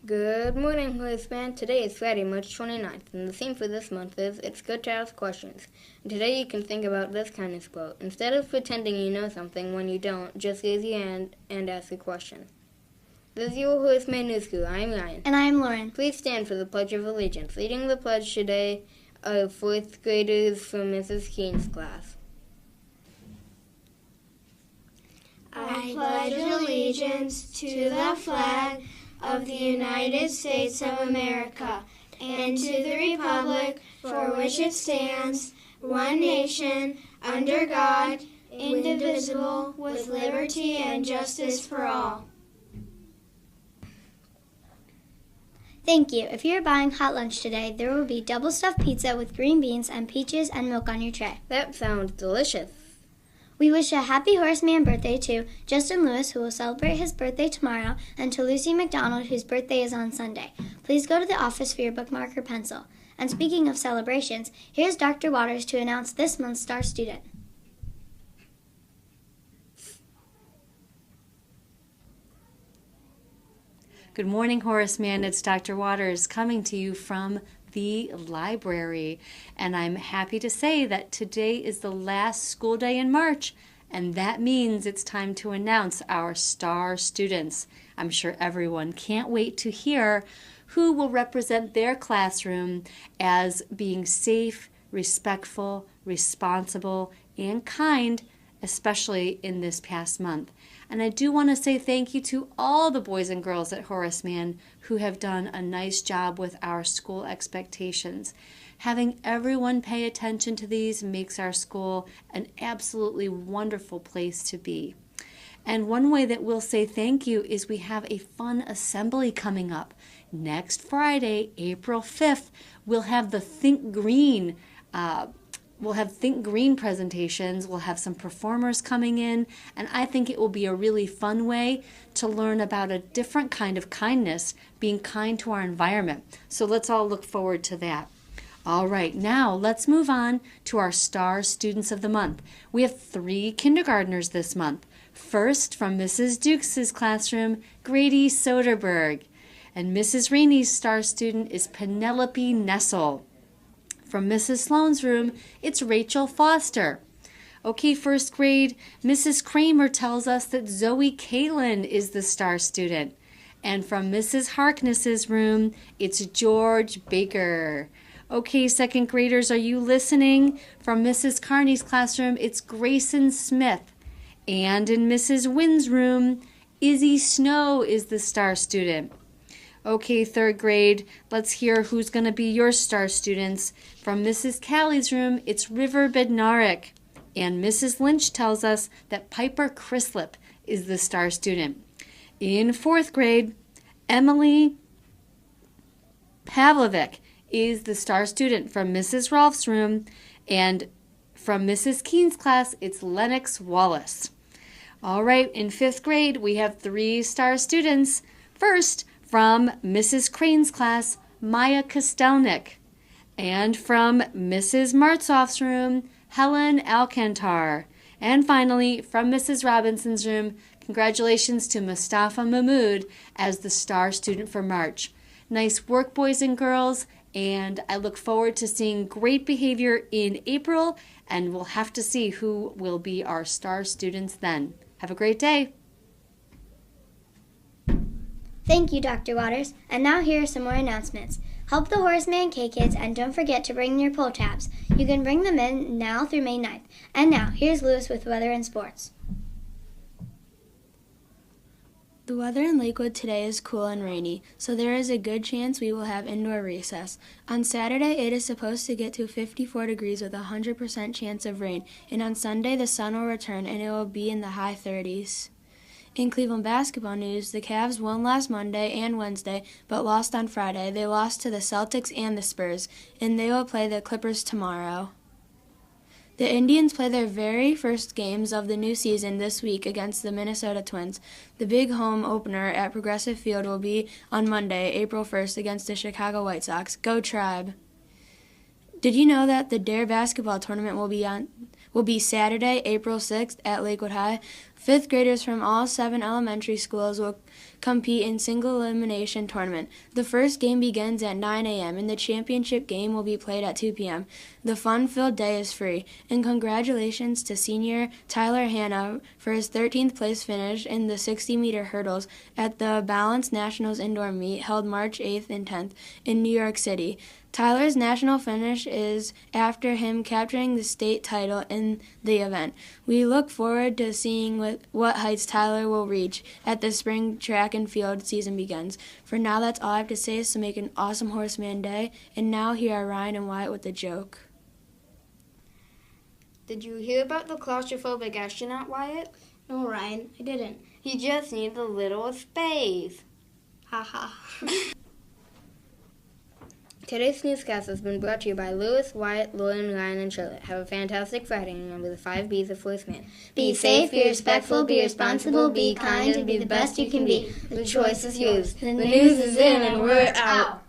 Good morning, Hoist Man. Today is Friday, March 29th, and the theme for this month is It's Good to Ask Questions. And today you can think about this kindness quote. Instead of pretending you know something when you don't, just raise your hand and ask a question. This is your Hoist Man News Crew. I'm Ryan. And I'm Lauren. Please stand for the Pledge of Allegiance. Leading the pledge today are 4th graders from Mrs. Keene's class. I pledge allegiance to the flag of the United States of America and to the republic for which it stands, one nation, under God, indivisible, with liberty and justice for all. Thank you. If you're buying hot lunch today, there will be double stuffed pizza with green beans and peaches and milk on your tray. That sounds delicious. We wish a happy Horace Mann birthday to Justin Lewis, who will celebrate his birthday tomorrow, and to Lucy McDonald, whose birthday is on Sunday. Please go to the office for your bookmark or pencil. And speaking of celebrations, here's Dr. Waters to announce this month's star student. Good morning, Horace Mann. It's Dr. Waters coming to you from the library. And I'm happy to say that today is the last school day in March, and that means it's time to announce our star students. I'm sure everyone can't wait to hear who will represent their classroom as being safe, respectful, responsible, and kind, especially in this past month. And I do want to say thank you to all the boys and girls at Horace Mann who have done a nice job with our school expectations. Having everyone pay attention to these makes our school an absolutely wonderful place to be. And one way that we'll say thank you is we have a fun assembly coming up. Next Friday, April 5th, we'll have the Think Green presentations. We'll have some performers coming in, and I think it will be a really fun way to learn about a different kind of kindness, being kind to our environment. So let's all look forward to that. All right, now let's move on to our star students of the month. We have 3 kindergartners this month. First, from Mrs. Dukes' classroom, Grady Soderberg. And Mrs. Rainey's star student is Penelope Nessel. From Mrs. Sloan's room, it's Rachel Foster. Okay, first grade, Mrs. Kramer tells us that Zoe Kalin is the star student. And from Mrs. Harkness's room, it's George Baker. Okay, second graders, are you listening? From Mrs. Carney's classroom, it's Grayson Smith. And in Mrs. Wynn's room, Izzy Snow is the star student. Okay, third grade, let's hear who's going to be your star students. From Mrs. Callie's room, it's River Bednarik. And Mrs. Lynch tells us that Piper Crislip is the star student. In fourth grade, Emily Pavlovic is the star student from Mrs. Rolfe's room. And from Mrs. Keene's class, it's Lennox Wallace. All right, in fifth grade, we have 3 star students. First, from Mrs. Crane's class, Maya Kostelnik. And from Mrs. Martzoff's room, Helen Alcantar. And finally, from Mrs. Robinson's room, congratulations to Mustafa Mahmood as the star student for March. Nice work, boys and girls, and I look forward to seeing great behavior in April, and we'll have to see who will be our star students then. Have a great day. Thank you, Dr. Waters. And now here are some more announcements. Help the Horace Mann K-Kids, and don't forget to bring your pull tabs. You can bring them in now through May 9th. And now, here's Lewis with weather and sports. The weather in Lakewood today is cool and rainy, so there is a good chance we will have indoor recess. On Saturday, it is supposed to get to 54 degrees with a 100% chance of rain, and on Sunday, the sun will return and it will be in the high 30s. In Cleveland basketball news, the Cavs won last Monday and Wednesday, but lost on Friday. They lost to the Celtics and the Spurs, and they will play the Clippers tomorrow. The Indians play their very first games of the new season this week against the Minnesota Twins. The big home opener at Progressive Field will be on Monday, April 1st, against the Chicago White Sox. Go Tribe! Did you know that the Dare basketball tournament will be Saturday, April 6th at Lakewood High? Fifth graders from all 7 elementary schools will compete in single elimination tournament. The first game begins at 9 a.m. and the championship game will be played at 2 p.m. The fun-filled day is free. And congratulations to senior Tyler Hanna for his 13th place finish in the 60-meter hurdles at the Balance Nationals indoor meet held March 8th and 10th in New York City. Tyler's national finish is after him capturing the state title in the event. We look forward to seeing what heights Tyler will reach at the spring track and field season begins. For now, that's all I have to say, so make an awesome Horseman Day. And now here are Ryan and Wyatt with a joke. Did you hear about the claustrophobic astronaut, Wyatt? No, Ryan, I didn't. He just needs a little space. Ha ha. Today's newscast has been brought to you by Lewis, Wyatt, Lauren, Ryan, and Charlotte. Have a fantastic Friday, and remember the 5 B's of First Man. Be safe, be respectful, be responsible, be kind, and be the best you can be. The choice is yours. The news is in, and we're out.